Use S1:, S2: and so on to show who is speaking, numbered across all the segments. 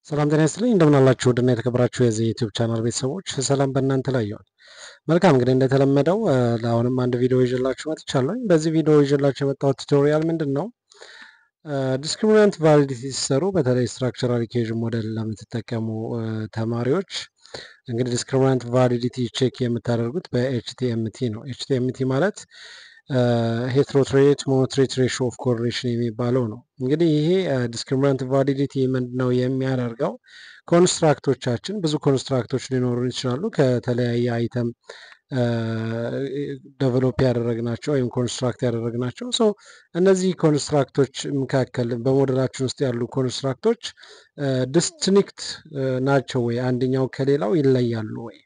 S1: ሰላም ጤና ይስጥልኝ እንደምን አላችሁ? ውድና የተከበራችሁ የዚህ ዩቲዩብ ቻናል ቤተሰቦች ሰላም በእናንተ ላይ ይሁን። መልካም እንግዲህ እንደተለመደው ለአሁንም አንድ ቪዲዮ ይዤላችሁ መጥቻለሁ። በዚህ ቪዲዮ ይዤላችሁ የመጣሁት ቱቶሪያል ምንድን ነው? ዲስክሪሚናንት ቫሊዲቲ ሲሰሩ በተለይ ስትራክቸራል ኢኩዌዥን ሞዴል ለምትጠቀሙ ተማሪዎች እንግዲህ ዲስክሪሚናንት ቫሊዲቲ ቼክ የምታደርጉት በኤችቲኤምቲ ነው። ኤችቲኤምቲ ማለት ሄትሮትሬት ሞኖትሬት ሬሾ ኦፍ ኮሪሌሽን የሚባለው ነው። እንግዲህ ይሄ ዲስክሪሚናንት ቫሊዲቲ ምንድን ነው የሚያደርገው? ኮንስትራክቶቻችን ብዙ ኮንስትራክቶች ሊኖሩን ይችላሉ። ከተለያየ አይተም ዴቨሎፕ ያደረግናቸው ወይም ኮንስትራክት ያደረግናቸው ሰው እነዚህ ኮንስትራክቶች መካከል በሞዴላችን ውስጥ ያሉ ኮንስትራክቶች ዲስቲንክት ናቸው ወይ? አንደኛው ከሌላው ይለያሉ ወይ?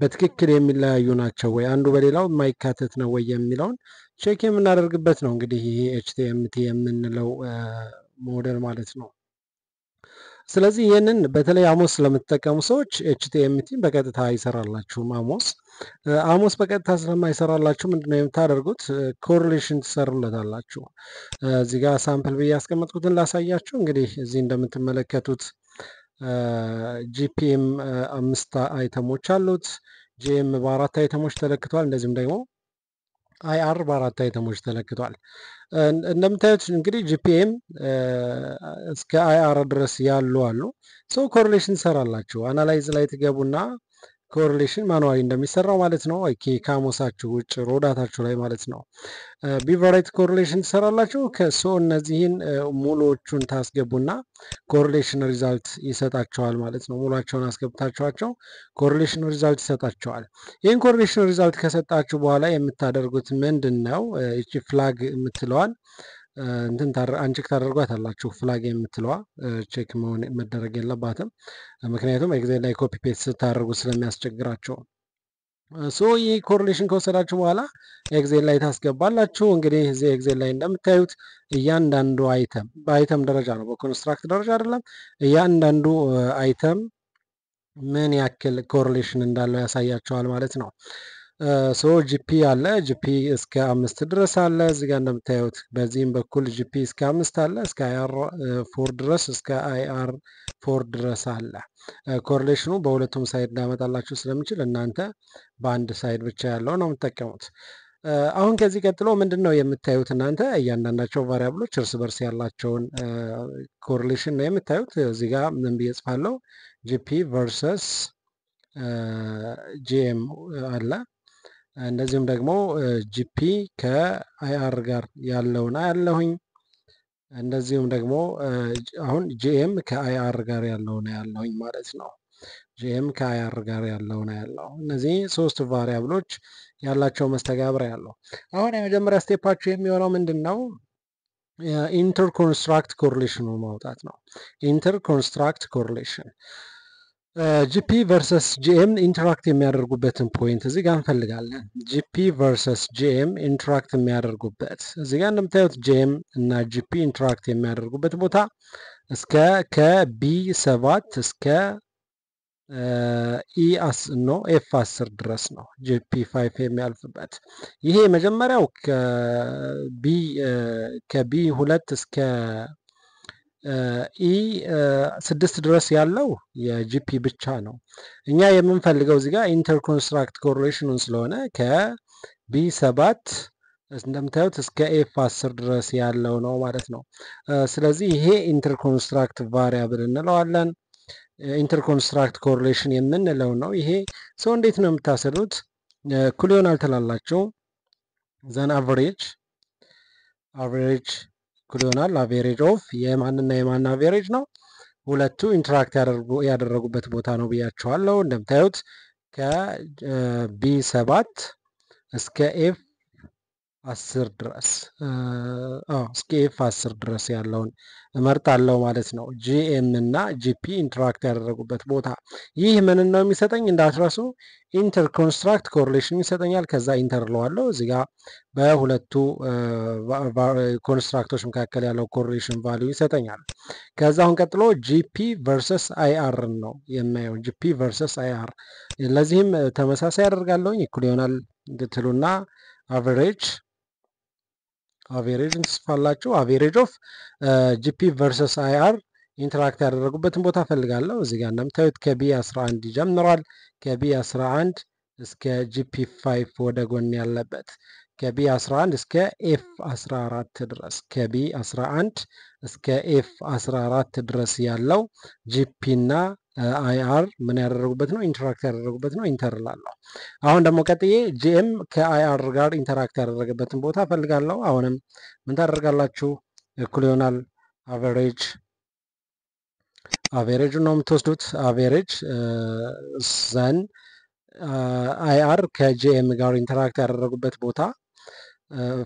S1: በትክክል የሚለያዩ ናቸው ወይ? አንዱ በሌላው የማይካተት ነው ወይ የሚለውን ቼክ የምናደርግበት ነው። እንግዲህ ይሄ ኤችቲኤምቲ የምንለው ሞዴል ማለት ነው። ስለዚህ ይህንን በተለይ አሞስ ለምትጠቀሙ ሰዎች ኤችቲኤምቲን በቀጥታ አይሰራላችሁም። አሞስ በቀጥታ ስለማይሰራላችሁ ምንድነው የምታደርጉት? ኮሪሌሽን ትሰሩለታላችሁ። እዚህ ጋር ሳምፕል ብዬ ያስቀመጥኩትን ላሳያችሁ። እንግዲህ እዚህ እንደምትመለከቱት ጂፒኤም 5 አይተሞች አሉት። ጂኤም በ4 አይተሞች ተለክቷል። እንደዚሁም ደግሞ አይአር በ4 አይተሞች ተለክቷል። እንደምታዩት እንግዲህ ጂፒኤም እስከ አይአር ድረስ ያሉ አሉ። ሰው ኮሪሌሽን ትሰራላችሁ። አናላይዝ ላይ ትገቡና ኮሪሌሽን ማኑዋሊ እንደሚሰራው ማለት ነው። ከአሞሳችሁ ውጭ ሮዳታችሁ ላይ ማለት ነው። ቢቨራይት ኮሪሌሽን ትሰራላችሁ። ከሶ እነዚህን ሙሉዎቹን ታስገቡና ኮሪሌሽን ሪዛልት ይሰጣቸዋል ማለት ነው። ሙሏቸውን አስገብታችኋቸው ኮሪሌሽን ሪዛልት ይሰጣቸዋል። ይህን ኮሪሌሽን ሪዛልት ከሰጣችሁ በኋላ የምታደርጉት ምንድን ነው? ይቺ ፍላግ የምትለዋል አንቼክ ታደርጓት አላችሁ። ፍላግ የምትለዋ ቼክ መደረግ የለባትም። ምክንያቱም ኤግዜል ላይ ኮፒ ፔስት ስታደርጉ ስለሚያስቸግራቸው። ይህ ኮሪሌሽን ከወሰዳችሁ በኋላ ኤግዜል ላይ ታስገባላችሁ። እንግዲህ እዚህ ኤግዜል ላይ እንደምታዩት እያንዳንዱ አይተም በአይተም ደረጃ ነው፣ በኮንስትራክት ደረጃ አይደለም። እያንዳንዱ አይተም ምን ያክል ኮሪሌሽን እንዳለው ያሳያቸዋል ማለት ነው። ጂፒ አለ። ጂፒ እስከ 5 ድረስ አለ። እዚህ ጋር እንደምታዩት በዚህም በኩል ጂፒ እስከ 5 አለ። እስከ አይአር 4 ድረስ እስከ አይአር 4 ድረስ አለ። ኮሪሌሽኑ በሁለቱም ሳይድ ሊያመጣላችሁ ስለሚችል እናንተ በአንድ ሳይድ ብቻ ያለው ነው የምትጠቀሙት። አሁን ከዚህ ቀጥሎ ምንድን ነው የምታዩት? እናንተ እያንዳንዳቸው ቫሪያብሎች እርስ በርስ ያላቸውን ኮሪሌሽን ነው የምታዩት። እዚህ ጋር ምን ብዬ ጽፋለሁ? ጂፒ ቨርሰስ ጂኤም አለ። እንደዚሁም ደግሞ ጂፒ ከአይአር ጋር ያለውን አያለሁኝ። እንደዚሁም ደግሞ አሁን ጂኤም ከአይአር ጋር ያለውን አያለሁኝ ማለት ነው። ጂኤም ከአይአር ጋር ያለውን አያለሁ። እነዚህ ሶስት ቫሪያብሎች ያላቸው መስተጋብር ያለው። አሁን የመጀመሪያ ስቴፓችሁ የሚሆነው ምንድን ነው? ኢንተርኮንስትራክት ኮሪሌሽኑ ማውጣት ነው። ኢንተርኮንስትራክት ኮሪሌሽን ጂፒ ቨርሰስ ጂኤም ኢንተራክት የሚያደርጉበትን ፖይንት እዚህ ጋር እንፈልጋለን። ጂፒ ቨርሰስ ጂኤም ኢንተራክት የሚያደርጉበት እዚህ ጋር እንደምታዩት ጂኤም እና ጂፒ ኢንተራክት የሚያደርጉበት ቦታ እስከ ከቢ 7 እስከ ኤፍ 10 ድረስ ነው። ጂፒ 5 የሚያልፍበት ይሄ መጀመሪያው ከቢ 2 እስከ ኢ 6 ድረስ ያለው የጂፒ ብቻ ነው። እኛ የምንፈልገው እዚህ ጋር ኢንተርኮንስትራክት ኮሪሌሽኑን ስለሆነ ከቢ 7 እንደምታዩት እስከ ኤፍ 10 ድረስ ያለው ነው ማለት ነው። ስለዚህ ይሄ ኢንተርኮንስትራክት ቫሪያብል እንለዋለን። ኢንተርኮንስትራክት ኮሪሌሽን የምንለው ነው። ይሄ ሰው እንዴት ነው የምታሰሉት? እኩል ይሆናል ትላላችሁ። ዘን አቨሬጅ እኩል ይሆናል አቬሬጅ ኦፍ የማንና የማን አቬሬጅ ነው? ሁለቱ ኢንተራክት ያደረጉበት ቦታ ነው ብያቸዋለሁ። እንደምታዩት ከቢ 7 እስከ ኤፍ 10 ድረስ እስከ ኤፍ 10 ድረስ ያለውን እመርጣለሁ ማለት ነው። ጂኤም እና ጂፒ ኢንተራክት ያደረጉበት ቦታ ይህ ምንን ነው የሚሰጠኝ? እንዳትረሱ ኢንተርኮንስትራክት ኮሪሌሽን ይሰጠኛል። ከዛ ኢንተር ለዋለሁ እዚህ ጋር በሁለቱ ኮንስትራክቶች መካከል ያለው ኮሪሌሽን ቫልዩ ይሰጠኛል። ከዛ አሁን ቀጥሎ ጂፒ ቨርሰስ አይአር ነው የማየው። ጂፒ ቨርሰስ አይአር ለዚህም ተመሳሳይ ያደርጋለሁኝ። እኩል ይሆናል ትሉና አቨሬጅ እንጽፋላችሁ። አቬሬጅ ኦፍ ጂፒ ቨርሰስ አይአር ኢንተራክት ያደረጉበትን ቦታ ፈልጋለሁ። እዚህ ጋር እንደምታዩት ከቢ11 ይጀምራል። ከቢ11 እስከ ጂፒ5 ወደ ጎን ያለበት ከቢ11 እስከ ኤፍ14 ድረስ ከቢ11 እስከ ኤፍ14 ድረስ ያለው ጂፒ እና አይአር ምን ያደረጉበት ነው? ኢንተራክት ያደረጉበት ነው። ኢንተር ላለሁ። አሁን ደግሞ ቀጥዬ ጂኤም ከአይአር ጋር ኢንተራክት ያደረገበትን ቦታ ፈልጋለሁ። አሁንም ምን ታደርጋላችሁ? እኩል ይሆናል አቨሬጅ ነው የምትወስዱት። አቬሬጅ ዘን አይአር ከጂኤም ጋር ኢንተራክት ያደረጉበት ቦታ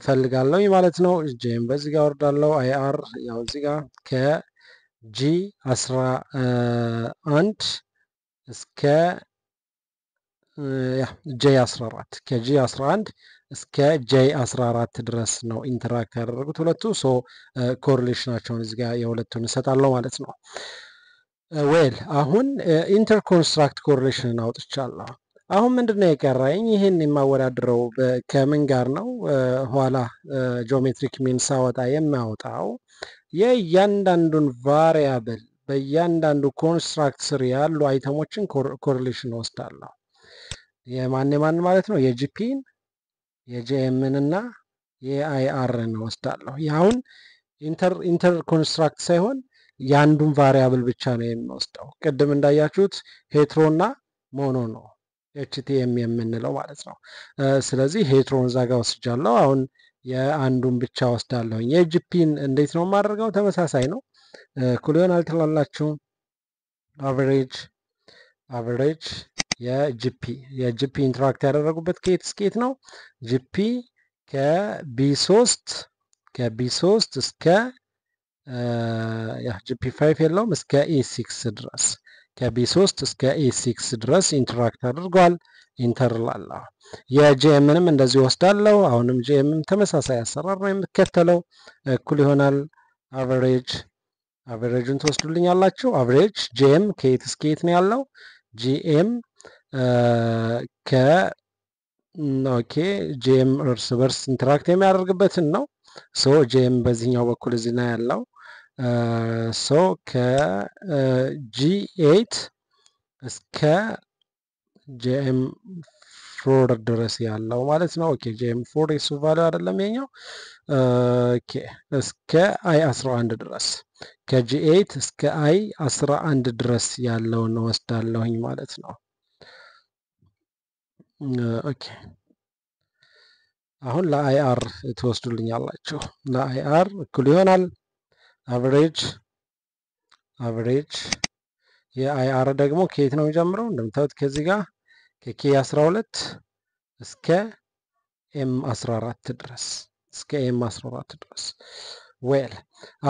S1: ፈልጋለሁ ማለት ነው። ጂኤም በዚህ ጋር ወርዳለሁ። አይአር ያው እዚህ ጋር ከጂ 11 እስከ ጄ 14 ከጂ 11 እስከ ጄ 14 ድረስ ነው ኢንተራክት ያደረጉት ሁለቱ። ሶ ኮሪሌሽናቸውን እዚህ ጋር የሁለቱን እሰጣለሁ ማለት ነው። ዌል አሁን ኢንተርኮንስትራክት ኮሪሌሽንን አውጥቻለሁ። አሁን ምንድነው የቀራኝ? ይህን የማወዳድረው ከምን ጋር ነው? ኋላ ጂኦሜትሪክ ሚን ሳወጣ የማወጣው የእያንዳንዱን ቫሪያብል በእያንዳንዱ ኮንስትራክት ስር ያሉ አይተሞችን ኮሪሌሽን ወስዳለሁ። የማን ማለት ነው? የጂፒን የጂኤምን እና የአይአርን ወስዳለሁ። አሁን ኢንተር ኮንስትራክት ሳይሆን የአንዱን ቫሪያብል ብቻ ነው የሚወስደው። ቅድም እንዳያችሁት ሄትሮ እና ሞኖ ነው ኤችቲኤም የምንለው ማለት ነው። ስለዚህ ሄትሮን እዛ ጋር ወስጃለሁ። አሁን የአንዱን ብቻ ወስዳለሁኝ። የጂፒን እንዴት ነው የማደርገው? ተመሳሳይ ነው። እኩል ይሆናል ትላላችሁ። አቨሬጅ የጂፒ ኢንተራክት ያደረጉበት ከየት እስከየት ነው? ጂፒ ከቢ3 እስከ ጂፒ5 የለውም እስከ ኤ6 ድረስ ከቢ3 እስከ ኤ6 ድረስ ኢንተራክት አድርጓል። ኢንተር ላለሁ። የጂኤምንም እንደዚህ ወስዳለሁ። አሁንም ጂኤምም ተመሳሳይ አሰራር ነው የምከተለው። እኩል ይሆናል አቨሬጅን ትወስዱልኛላችሁ። አቨሬጅ ጂኤም ከየት እስከየት ነው ያለው? ጂኤም ጂኤም እርስ በርስ ኢንተራክት የሚያደርግበትን ነው። ሶ ጂኤም በዚህኛው በኩል እዚህ ነው ያለው። ሶ ከጂ8 እስከ ጂኤም 4 ድረስ ያለው ማለት ነው። ኦኬ ጂኤም 4 የሱ ቫልዩ አይደለም የኛው። ኦኬ እስከ አይ 11 ድረስ ከጂ8 እስከ አይ 11 ድረስ ያለውን ወስዳለሁኝ ማለት ነው። ኦኬ አሁን ለአይአር ትወስዱልኛላችሁ። ለአይአር እኩል ይሆናል አቨሬጅ የአይአር ደግሞ ከየት ነው የሚጀምረው? እንደምታዩት ከዚህ ጋር ከኬ 12 እስከ ኤም 14 ድረስ ዌል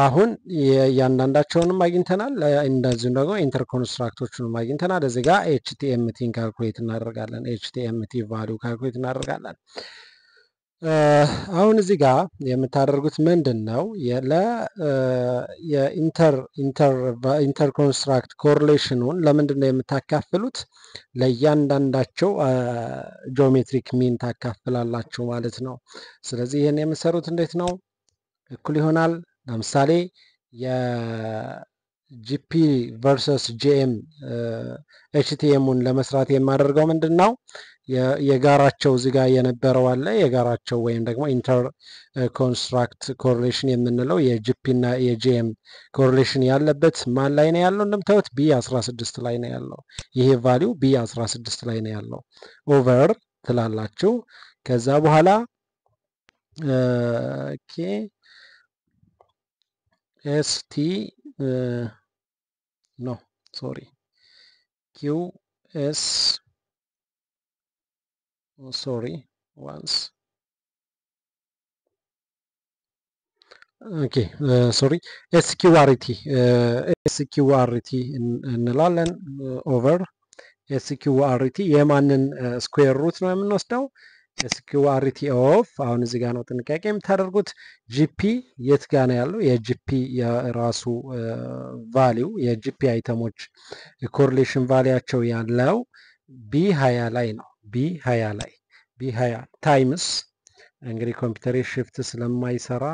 S1: አሁን የእያንዳንዳቸውንም አግኝተናል። እንደዚሁም ደግሞ ኢንተርኮንስትራክቶቹንም አግኝተናል። እዚህ ጋር ኤችቲኤምቲን ካልኩሌት እናደርጋለን። ኤችቲኤምቲ ቫሊዩ ካልኩሌት እናደርጋለን። አሁን እዚህ ጋር የምታደርጉት ምንድን ነው? የኢንተርኮንስትራክት ኮሪሌሽኑን ለምንድን ነው የምታካፍሉት? ለእያንዳንዳቸው ጂኦሜትሪክ ሚን ታካፍላላችሁ ማለት ነው። ስለዚህ ይህን የምሰሩት እንዴት ነው? እኩል ይሆናል። ለምሳሌ የጂፒ ቨርሰስ ጂኤም ኤችቲኤሙን ለመስራት የማደርገው ምንድን ነው? የጋራቸው እዚህ ጋር የነበረው አለ። የጋራቸው ወይም ደግሞ ኢንተር ኮንስትራክት ኮሪሌሽን የምንለው የጂፒ እና የጂኤም ኮሪሌሽን ያለበት ማን ላይ ነው ያለው? እንደምታዩት ቢ16 ላይ ነው ያለው። ይሄ ቫሊው ቢ16 ላይ ነው ያለው። ኦቨር ትላላችሁ። ከዛ በኋላ ኦኬ ኤስቲ ኖ ሶሪ ኪው ኤስ ሶሪ ዋንስ ኦኬ ሶሪ ኤስኪዋሪቲ እንላለን። ኦቨር ኤስኪዋሪቲ የማንን ስኩዌር ሩት ነው የምንወስደው? ኤስኪዋሪቲ ኦፍ አሁን እዚህ ጋር ነው ጥንቃቄ የምታደርጉት። ጂፒ የት ጋር ነው ያለው? የጂፒ የራሱ ቫሊው የጂፒ አይተሞች ኮሪሌሽን ቫሊያቸው ያለው ቢ20 ላይ ነው። ቢ20 ታይምስ እንግዲህ ኮምፒውተር ሽፍት ስለማይሰራ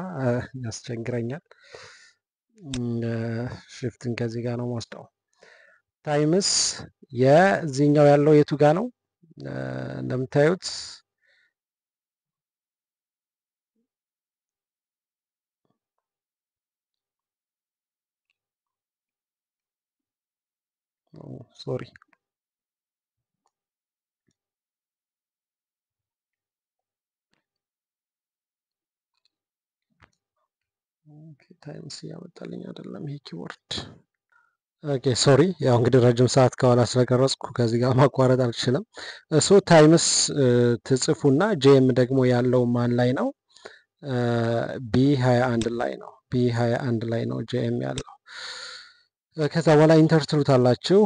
S1: ያስቸግረኛል። ሽፍትን ከዚህ ጋር ነው የምወስደው። ታይምስ የዚህኛው ያለው የቱ ጋር ነው? እንደምታዩት ሶሪ ታይምስ እያመጣልኝ አይደለም ይሄ ኪቦርድ። ኦኬ ሶሪ፣ ያው እንግዲህ ረጅም ሰዓት ከኋላ ስለቀረጽኩ ከዚህ ጋር ማቋረጥ አልችልም። ሶ ታይምስ ትጽፉና ጄም ደግሞ ያለው ማን ላይ ነው? ቢ21 ላይ ነው። ቢ21 ላይ ነው ጄም ያለው። ከዛ በኋላ ኢንተር ትሉታላችሁ፣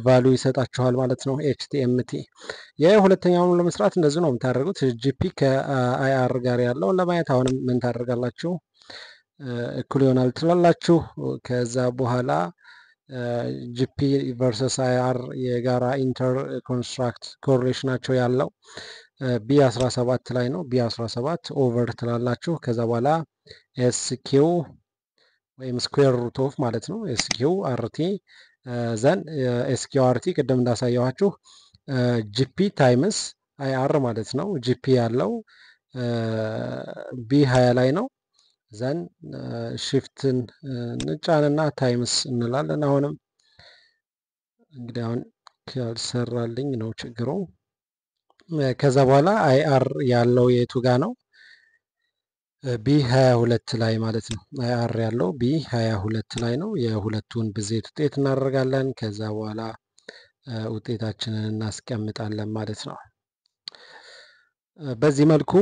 S1: ቫሉ ይሰጣችኋል ማለት ነው። ኤችቲኤምቲ የሁለተኛውን ለመስራት እንደዚህ ነው የምታደርጉት። ጂፒ ከአይአር ጋር ያለውን ለማየት አሁንም ምን ታደርጋላችሁ? እኩል ይሆናል ትላላችሁ። ከዛ በኋላ ጂፒ ቨርሰስ አይአር የጋራ ኢንተር ኮንስትራክት ኮሪሌሽናቸው ያለው ቢ17 ላይ ነው። ቢ17 ኦቨር ትላላችሁ። ከዛ በኋላ ኤስኪው ወይም ስኩዌር ሩት ኦፍ ማለት ነው ኤስኪው አርቲ ዘን ኤስኪው አርቲ ቅድም እንዳሳየኋችሁ ጂፒ ታይምስ አይአር ማለት ነው። ጂፒ ያለው ቢ20 ላይ ነው። ዘን ሽፍትን እንጫንና ታይምስ እንላለን። አሁንም እንግዲህ አሁን ካልሰራልኝ ነው ችግሩ። ከዛ በኋላ አይአር ያለው የቱ ጋ ነው? ቢ22 ላይ ማለት ነው። አይአር ያለው ቢ22 ላይ ነው። የሁለቱን ብዜት ውጤት እናደርጋለን። ከዛ በኋላ ውጤታችንን እናስቀምጣለን ማለት ነው። በዚህ መልኩ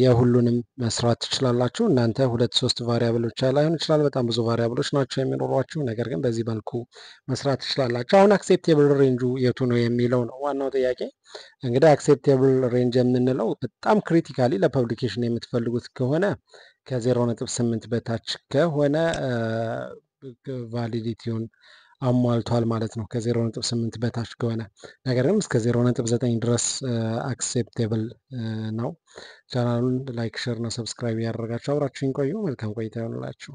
S1: የሁሉንም መስራት ትችላላችሁ። እናንተ 2-3 ቫሪያብሎች ላይሆን ይችላል፣ በጣም ብዙ ቫሪያብሎች ናቸው የሚኖሯችሁ። ነገር ግን በዚህ መልኩ መስራት ትችላላችሁ። አሁን አክሴፕቴብል ሬንጁ የቱ ነው የሚለው ነው ዋናው ጥያቄ። እንግዲህ አክሴፕቴብል ሬንጅ የምንለው በጣም ክሪቲካሊ ለፐብሊኬሽን የምትፈልጉት ከሆነ ከ0.8 በታች ከሆነ ቫሊዲቲውን አሟልቷል ማለት ነው። ከ0.8 በታች ከሆነ ነገር ግን እስከ 0.9 ድረስ አክሴፕቴብል ነው። ቻናሉን ላይክ፣ ሸር እና ሰብስክራይብ ያደረጋችሁ አብራችሁን ቆዩ። መልካም ቆይታ ይሆንላችሁ።